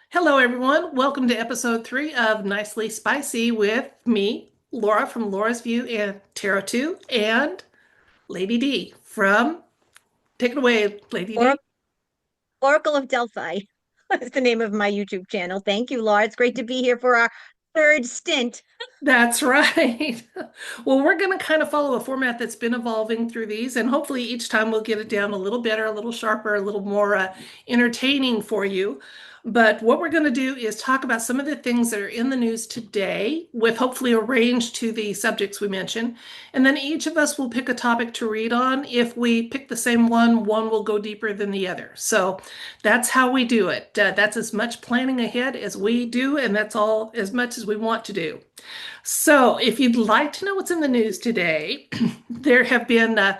Hello, everyone. Welcome to episode 3 of Nicely Spicy with me, Laura from Laura's View and Tarot 2, and Lady D from Take It Away, Lady Or D. Oracle of Delphi is the name of my YouTube channel. Thank you, Laura. It's great to be here for our third stint. That's right. Well, we're going to kind of follow a format that's been evolving through these, and hopefully each time we'll get it down a little better, a little sharper, a little more entertaining for you. But what we're going to do is talk about some of the things that are in the news today, with hopefully a range to the subjects we mentioned. And then each of us will pick a topic to read on. If we pick the same one will go deeper than the other. So that's how we do it. That's as much planning ahead as we do, and that's all as much as we want to do. So, if you'd like to know what's in the news today, there have been,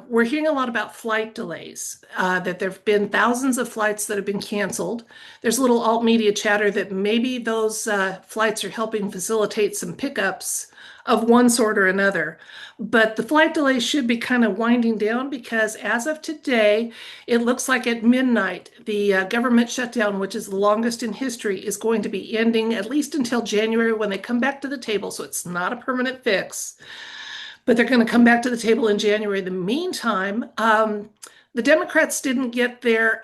we're hearing a lot about flight delays, that there have been thousands of flights that have been canceled. There's a little alt media chatter that maybe those flights are helping facilitate some pickups of one sort or another. But the flight delays should be kind of winding down because as of today, it looks like at midnight, the government shutdown, which is the longest in history, is going to be ending at least until January when they come back to the table. So it's not a permanent fix, but they're going to come back to the table in January. In the meantime, the Democrats didn't get their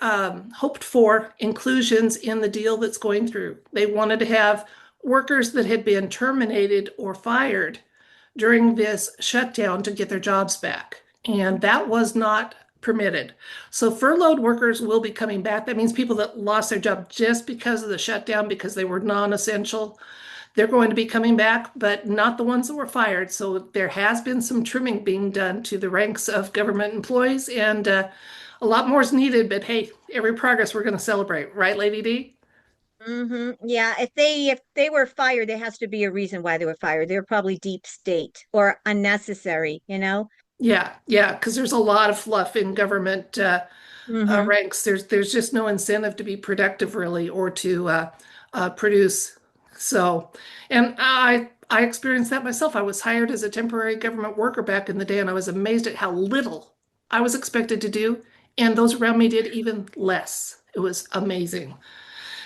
hoped for inclusions in the deal that's going through. They wanted to have workers that had been terminated or fired during this shutdown to get their jobs back. And that was not permitted. So furloughed workers will be coming back. That means people that lost their job just because of the shutdown, because they were non-essential, they're going to be coming back, but not the ones that were fired. So there has been some trimming being done to the ranks of government employees, and a lot more is needed. But hey, every progress we're going to celebrate, right, Lady D? Yeah, if they were fired, there has to be a reason why they were fired. They were probably deep state or unnecessary, you know? Yeah, because there's a lot of fluff in government hmm ranks. There's just no incentive to be productive really or to produce. So, and I experienced that myself. I was hired as a temporary government worker back in the day, and I was amazed at how little I was expected to do, and those around me did even less. It was amazing.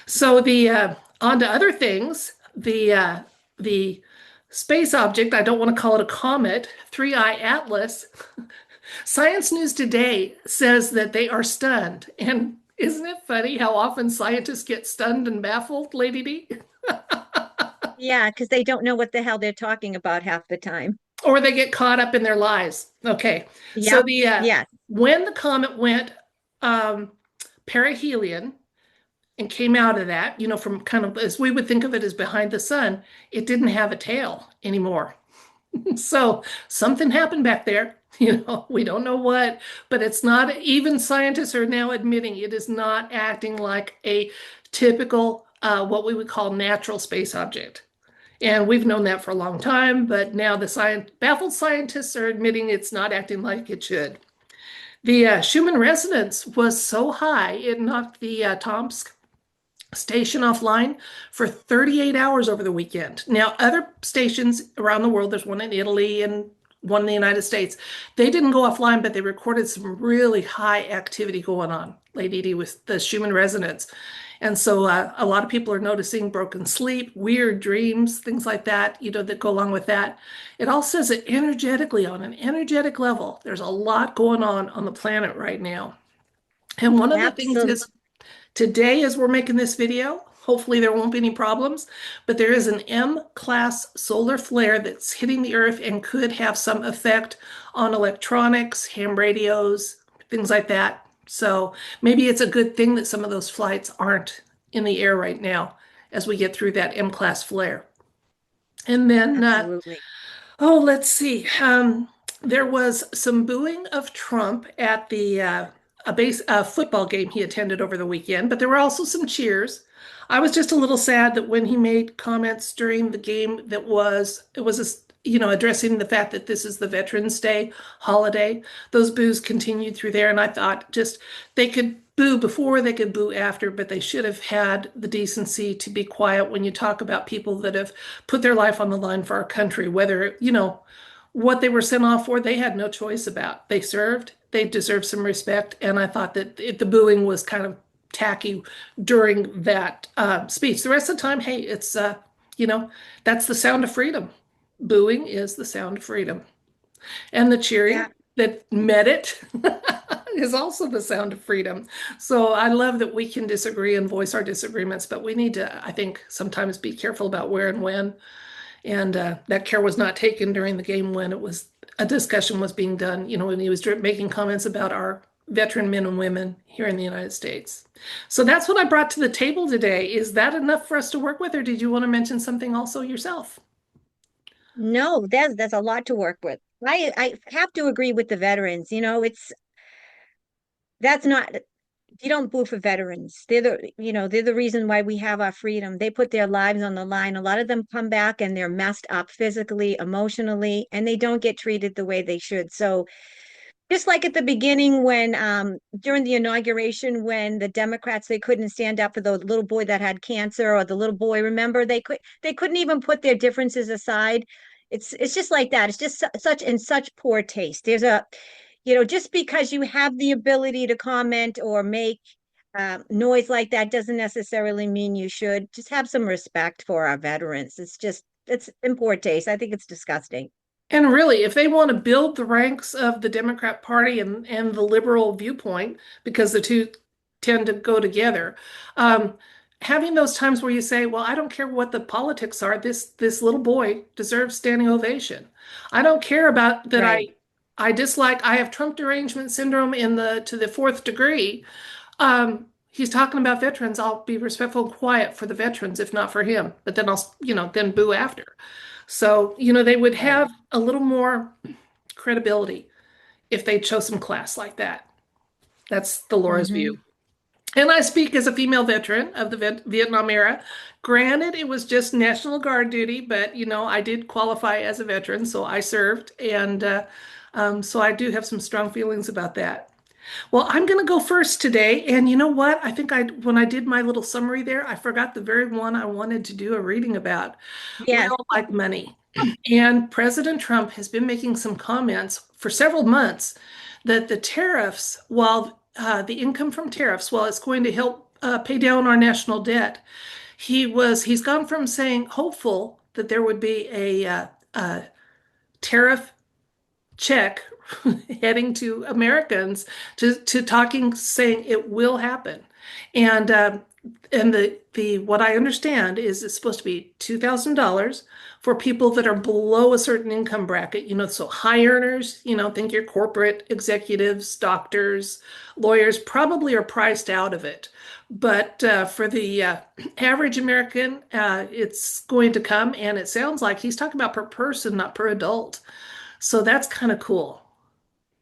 So the on to other things. The space object, I don't want to call it a comet, Three-Eye Atlas. Science News Today says that they are stunned. And isn't it funny how often scientists get stunned and baffled, Lady D? Yeah, because they don't know what the hell they're talking about half the time. Or they get caught up in their lies. Okay. So Yep. the Yes. when the comet went um, perihelion and came out of that, from kind of as we would think of it as behind the sun, it didn't have a tail anymore. So something happened back there. We don't know what, but it's not, even scientists are now admitting it is not acting like a typical, what we would call natural space object. And we've known that for a long time, but now the baffled scientists are admitting it's not acting like it should. The Schumann resonance was so high, it knocked the Tomsk station offline for 38 hours over the weekend. Now, other stations around the world, there's one in Italy and one in the United States, they didn't go offline, but they recorded some really high activity going on, Lady D, with the Schumann resonance. And so a lot of people are noticing broken sleep, weird dreams, things like that, that go along with that. It all says that energetically, on an energetic level, there's a lot going on the planet right now. And one of the things Absolutely. is today, as we're making this video, hopefully there won't be any problems, but there is an M-class solar flare that's hitting the Earth and could have some effect on electronics, ham radios, things like that. So maybe it's a good thing that some of those flights aren't in the air right now as we get through that M-class flare. And then, Absolutely. let's see. There was some booing of Trump at the a football game he attended over the weekend, but there were also some cheers. I was just a little sad that when he made comments during the game that addressing the fact that this is the Veterans Day holiday, those boos continued through there, and I thought just they could boo before, they could boo after, but they should have had the decency to be quiet when you talk about people that have put their life on the line for our country, whether, what they were sent off for, they had no choice about. They served, they deserve some respect, and I thought that the booing was kind of tacky during that speech. The rest of the time, hey, it's you know, that's the sound of freedom. Booing is the sound of freedom. And the cheering Yeah. that met it is also the sound of freedom. So I love that we can disagree and voice our disagreements, but we need to, I think, sometimes be careful about where and when. And that care was not taken during the game when it was a discussion was being done, when he was making comments about our veteran men and women here in the United States. So that's what I brought to the table today. Is that enough for us to work with, or did you want to mention something also yourself? No, that's a lot to work with. I have to agree with the veterans. That's not you don't boo for veterans. They're the reason why we have our freedom. They put their lives on the line. A lot of them come back and they're messed up physically, emotionally, and they don't get treated the way they should. So just like at the beginning when during the inauguration when the Democrats they couldn't stand up for the little boy that had cancer or the little boy, remember they couldn't even put their differences aside. It's just like that. It's just such in such poor taste. Just because you have the ability to comment or make noise like that doesn't necessarily mean you should. Just have some respect for our veterans. It's in poor taste. I think it's disgusting. And really, if they want to build the ranks of the Democrat Party and the liberal viewpoint, because the two tend to go together, um, having those times where you say, "Well, I don't care what the politics are. This little boy deserves standing ovation. I don't care about that. Right. I dislike. I have Trump derangement syndrome in the to the fourth degree. He's talking about veterans. I'll be respectful and quiet for the veterans, if not for him. But then I'll, then boo after. So, they would Right. have a little more credibility if they chose some class like that. That's the Laura's view. Hmm. And I speak as a female veteran of the Vietnam era. Granted, it was just National Guard duty, but I did qualify as a veteran, so I served, and so I do have some strong feelings about that. Well, I'm going to go first today, and you know what? I think when I did my little summary there, I forgot the very one I wanted to do a reading about. We Yes. all like money. And President Trump has been making some comments for several months that the tariffs, while the income from tariffs, while it's going to help pay down our national debt, he's gone from saying hopeful that there would be a tariff check heading to Americans to talking saying it will happen. And the what I understand is it's supposed to be $2,000 for people that are below a certain income bracket, so high earners, think your corporate executives, doctors, lawyers probably are priced out of it. But for the average American, it's going to come, and it sounds like he's talking about per person, not per adult. So that's kind of cool.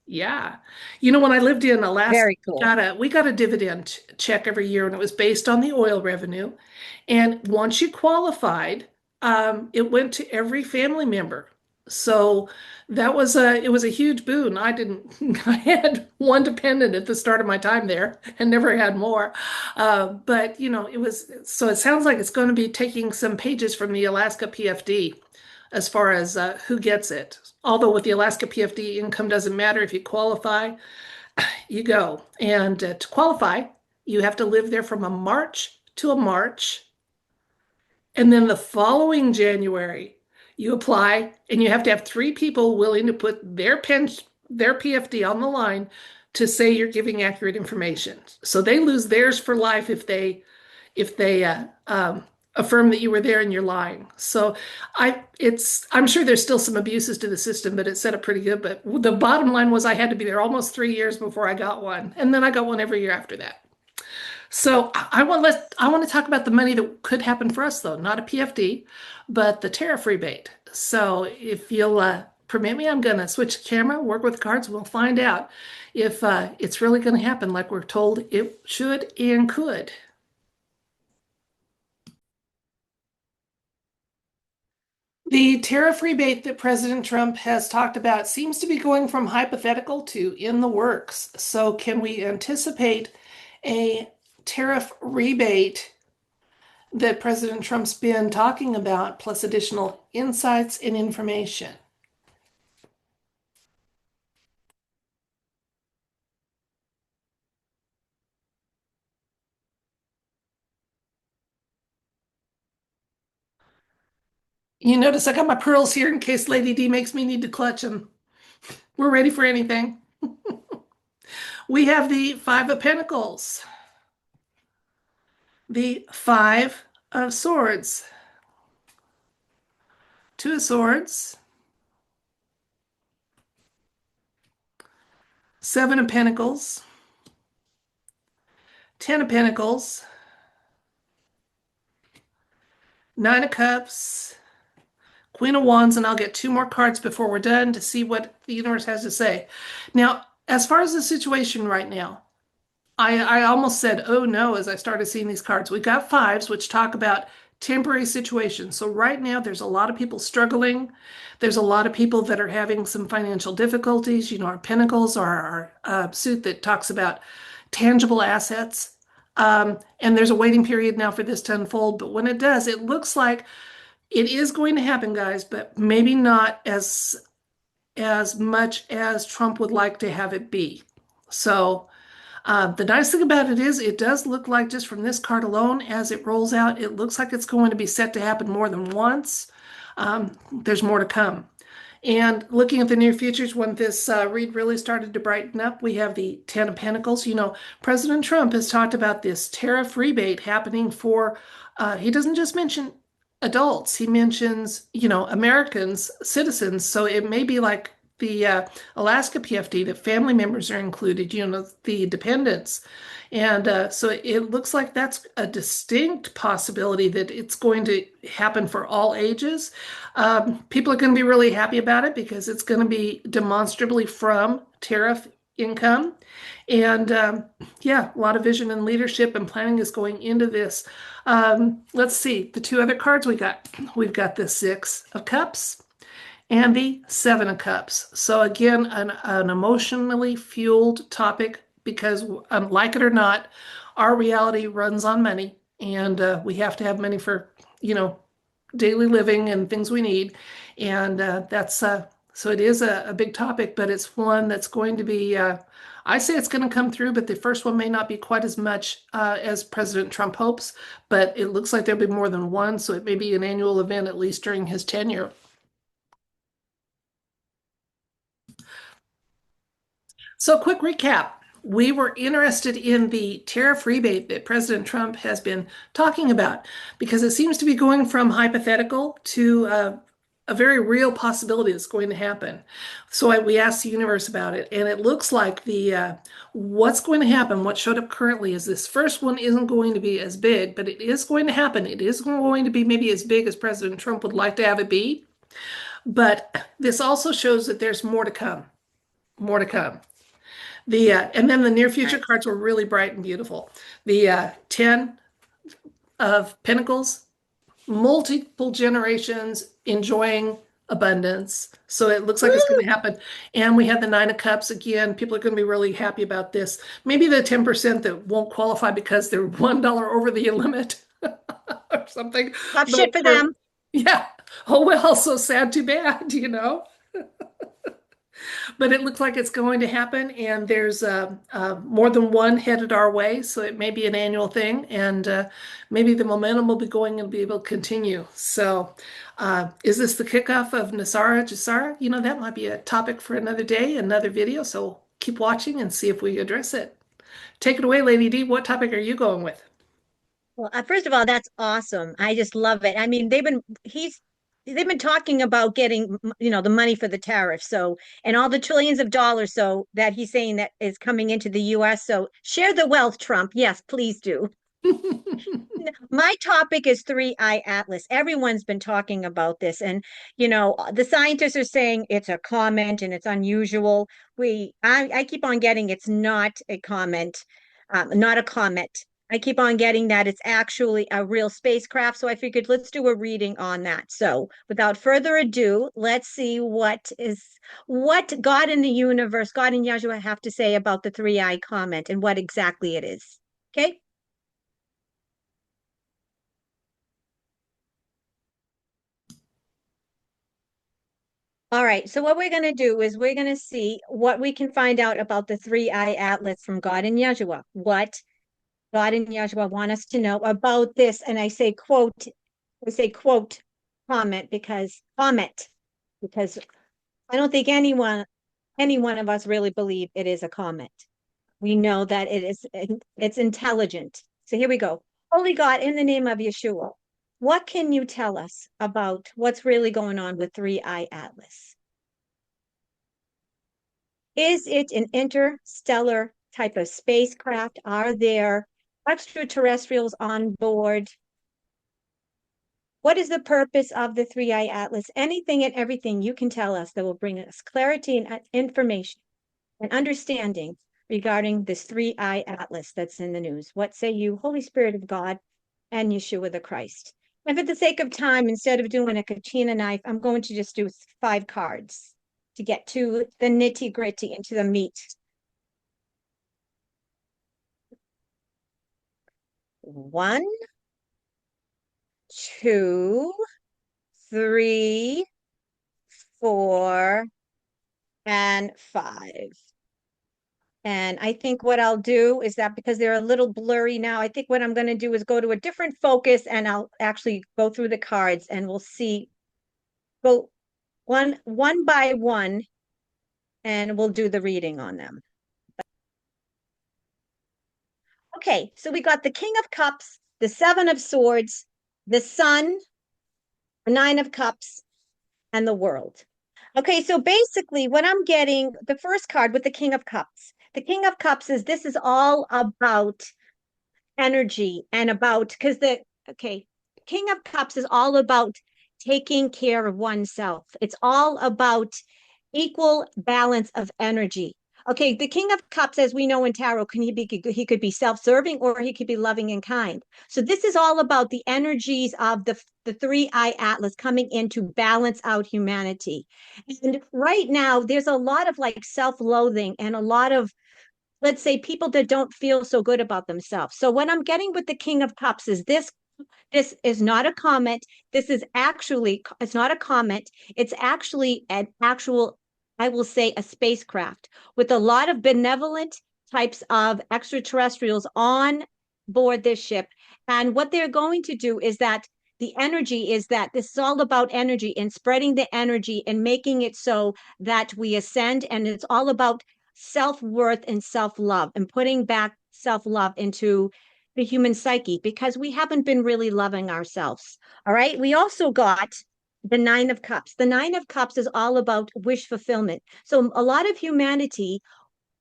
Yeah. When I lived in Alaska, Very cool. we got a dividend check every year, and it was based on the oil revenue. And once you qualified, it went to every family member. So that was it was a huge boon. I didn't I had one dependent at the start of my time there and never had more. But it was so it sounds like it's going to be taking some pages from the Alaska PFD as far as who gets it. Although with the Alaska PFD, income doesn't matter. If you qualify, you go. And to qualify, you have to live there from a March to a March. And then the following January, you apply, and you have to have three people willing to put their PFD on the line to say you're giving accurate information. So they lose theirs for life if they affirm that you were there and you're lying. So I'm sure there's still some abuses to the system, but it's set up pretty good. But the bottom line was I had to be there almost 3 years before I got one, and then I got one every year after that. So I want to talk about the money that could happen for us though, not a PFD, but the tariff rebate. So if you'll permit me, I'm going to switch the camera, work with cards, and we'll find out if it's really going to happen like we're told it should and could. The tariff rebate that President Trump has talked about seems to be going from hypothetical to in the works. So, can we anticipate a tariff rebate that President Trump's been talking about, plus additional insights and information? You notice I got my pearls here in case Lady D makes me need to clutch them. We're ready for anything. We have the Five of Pentacles, the Five of Swords, Two of Swords, Seven of Pentacles, Ten of Pentacles, Nine of Cups, Queen of Wands, and I'll get two more cards before we're done to see what the universe has to say. Now, as far as the situation right now, I almost said, oh no, as I started seeing these cards. We've got fives, which talk about temporary situations. So right now, there's a lot of people struggling. There's a lot of people that are having some financial difficulties. You know, our pentacles are our suit that talks about tangible assets. And there's a waiting period now for this to unfold. But when it does, it looks like it is going to happen, guys, but maybe not as much as Trump would like to have it be. So the nice thing about it is it does look like just from this card alone, as it rolls out, it looks like it's going to be set to happen more than once. There's more to come. And looking at the near futures, when this read really started to brighten up, we have the Ten of Pentacles. You know, President Trump has talked about this tariff rebate happening for, he doesn't just mention adults, he mentions, you know, Americans, citizens. So it may be like the Alaska PFD, that family members are included, you know, the dependents. And so it looks like that's a distinct possibility that it's going to happen for all ages. People are going to be really happy about it because it's going to be demonstrably from tariff income. And yeah, a lot of vision and leadership and planning is going into this. Let's see, the two other cards we got. We've got the Six of Cups and the Seven of Cups. So again, an emotionally fueled topic because, like it or not, our reality runs on money, and we have to have money for, you know, daily living and things we need. And that's so it is a big topic, but it's one that's going to be. I say it's going to come through, but the first one may not be quite as much as President Trump hopes. But it looks like there'll be more than one, so it may be an annual event at least during his tenure. So, quick recap. We were interested in the tariff rebate that President Trump has been talking about because it seems to be going from hypothetical to a very real possibility that's going to happen. So we asked the universe about it, and it looks like the what's going to happen, what showed up currently is this first one isn't going to be as big, but it is going to happen. It is going to be maybe as big as President Trump would like to have it be, but this also shows that there's more to come. More to come. The and then the near future Right. cards were really bright and beautiful. The Ten of Pentacles, multiple generations enjoying abundance. So it looks like it's going Woo! to happen. And we had the Nine of Cups again. People are going to be really happy about this. Maybe the 10% that won't qualify because they're $1 over the limit or something. Tough shit But for for, them. yeah. Oh well, so sad, too bad, you know. But it looks like it's going to happen, and there's more than one headed our way, so it may be an annual thing, and maybe the momentum will be going and be able to continue. So, is this the kickoff of Nasara Jasara? You know, that might be a topic for another day, another video. So keep watching and see if we address it. Take it away, Lady D. What topic are you going with? Well, first of all, that's awesome. I just love it. I mean, they've been talking about getting, the money for the tariff. So, and all the trillions of dollars so that he's saying that is coming into the US. So, share the wealth, Trump. Yes, please do. My topic is Three Eye Atlas. Everyone's been talking about this, and the scientists are saying it's a comment and it's unusual. I keep on getting it's not a comment, not a comet. I keep on getting that it's actually a real spacecraft. So I figured let's do a reading on that. So without further ado, let's see what God in the universe, God and Yahshua have to say about the three-eye comet and what exactly it is. Okay. All right. So what we're going to do is we're going to see what we can find out about the three-eye atlas from God and Yahshua. What God and Yahshua want us to know about this. And I say, quote, because I don't think any one of us really believe it is a comet. We know that it's intelligent. So here we go. Holy God, in the name of Yeshua, what can you tell us about what's really going on with 3I Atlas? Is it an interstellar type of spacecraft? Are there extraterrestrials on board? What is the purpose of the 3I Atlas? Anything and everything you can tell us that will bring us clarity and information and understanding regarding this 3I Atlas that's in the news. What say you, Holy Spirit of God and Yeshua the Christ? And for the sake of time, instead of doing a kachina knife, I'm going to just do 5 cards to get to the nitty gritty and to the meat. 1, 2, 3, 4, and 5. And I think what I'll do is that because they're a little blurry now, I think what I'm going to do is go to a different focus and I'll actually go through the cards and we'll see, go one by one, and we'll do the reading on them. Okay, so we got the King of Cups, the 7 of Swords, the Sun, the 9 of Cups, and the World. Okay, so basically what I'm getting, the first card with the King of Cups. The King of Cups is, this is all about energy and about, because King of Cups is all about taking care of oneself. It's all about equal balance of energy. Okay, the King of Cups, as we know in tarot, he could be self-serving or he could be loving and kind. So this is all about the energies of the 3I Atlas coming in to balance out humanity. And right now, there's a lot of like self-loathing and a lot of, let's say, people that don't feel so good about themselves. So what I'm getting with the King of Cups is this is not a comment. This is actually, it's not a comment. It's actually an actual, I will say, a spacecraft with a lot of benevolent types of extraterrestrials on board this ship. And what they're going to do is that the energy is that this is all about energy and spreading the energy and making it so that we ascend. And it's all about self-worth and self-love and putting back self-love into the human psyche because we haven't been really loving ourselves. All right. We also got the 9 of Cups. The 9 of Cups is all about wish fulfillment. So a lot of humanity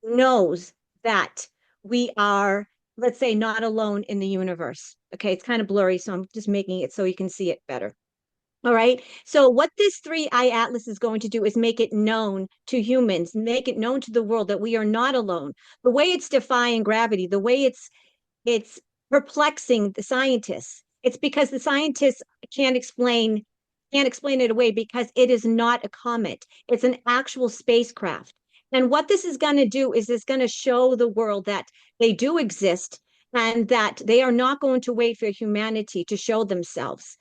knows that we are, let's say, not alone in the universe. Okay. It's kind of blurry, so I'm just making it so you can see it better. All right. So what this 3I Atlas is going to do is make it known to humans, make it known to the world that we are not alone. The way it's defying gravity, the way it's perplexing the scientists. It's because the scientists can't explain it away because it is not a comet. It's an actual spacecraft. And what this is going to do is it's going to show the world that they do exist and that they are not going to wait for humanity to show themselves.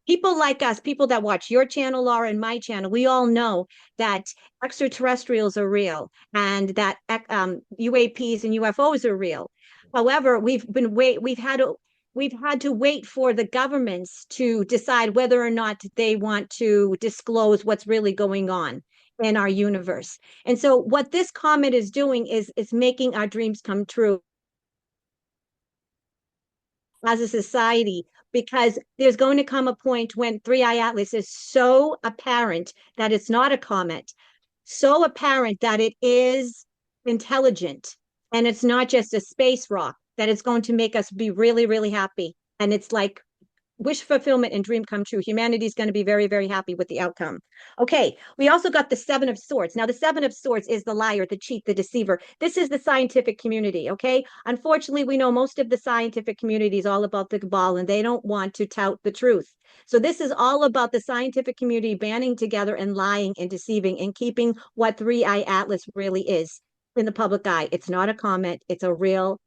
People like us, people that watch your channel, Laura, and my channel, we all know that extraterrestrials are real and that UAPs and UFOs are real. However, we've had to wait for the governments to decide whether or not they want to disclose what's really going on in our universe. And so what this comet is doing is making our dreams come true as a society, because there's going to come a point when 3I Atlas is so apparent that it's not a comet, so apparent that it is intelligent and it's not just a space rock, that it's going to make us be really, really happy. And it's like wish fulfillment and dream come true. Humanity is going to be very, very happy with the outcome. Okay, we also got the 7 of Swords. Now, the 7 of Swords is the liar, the cheat, the deceiver. This is the scientific community, okay? Unfortunately, we know most of the scientific community is all about the cabal and they don't want to tout the truth. So this is all about the scientific community banding together and lying and deceiving and keeping what 3I Atlas really is in the public eye. It's not a comment, it's a real,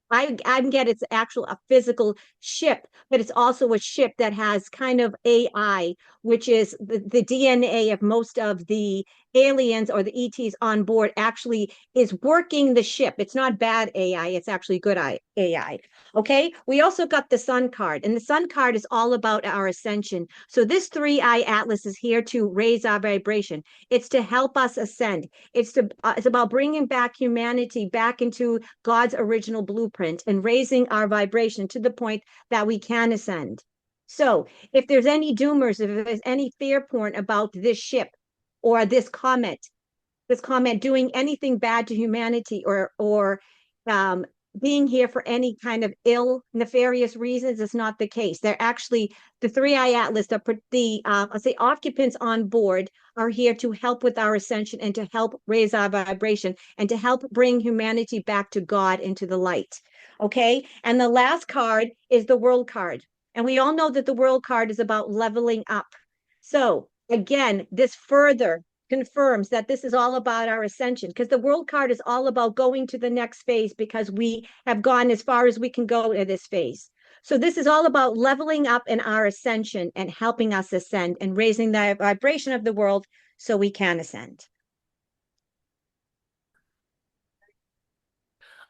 I get it's actual a physical ship, but it's also a ship that has kind of AI, which is the DNA of most of the aliens or the ETs on board actually is working the ship. It's not bad AI, it's actually good AI. Okay. We also got the Sun card, and the Sun card is all about our ascension. So this 3-eye atlas is here to raise our vibration. It's to help us ascend. It's about bringing back humanity back into God's original blueprint and raising our vibration to the point that we can ascend. So if there's any doomers, if there's any fear porn about this ship or this comment doing anything bad to humanity or um, being here for any kind of ill, nefarious reasons is not the case. They're actually the 3-eye atlas, the I'll say occupants on board are here to help with our ascension and to help raise our vibration and to help bring humanity back to God into the light. Okay. And the last card is the world card. And we all know that the world card is about leveling up. So again, this further confirms that this is all about our ascension because the world card is all about going to the next phase because we have gone as far as we can go in this phase. So this is all about leveling up in our ascension and helping us ascend and raising the vibration of the world so we can ascend.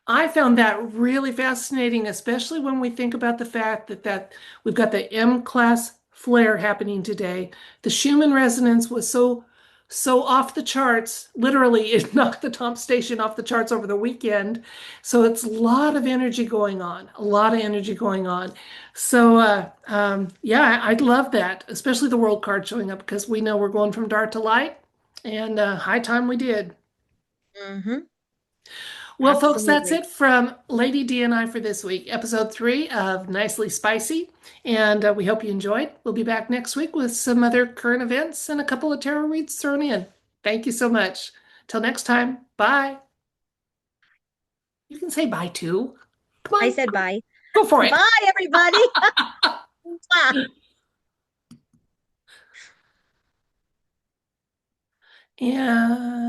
I found that really fascinating, especially when we think about the fact that we've got the M class flare happening today. The Schumann resonance was so off the charts. Literally, it knocked the top station off the charts over the weekend. So it's a lot of energy going on, a lot of energy going on. So yeah, I love that, especially the world card showing up because we know we're going from dark to light, and high time we did. Mm-hmm. Well, folks, that's Absolutely. it from Lady D and I for this week, episode 3 of Nicely Spicy. And we hope you enjoyed. We'll be back next week with some other current events and a couple of tarot reads thrown in. Thank you so much. Till next time, bye. You can say bye too. Come I on, said bye. go for it. Bye, everybody. Yeah.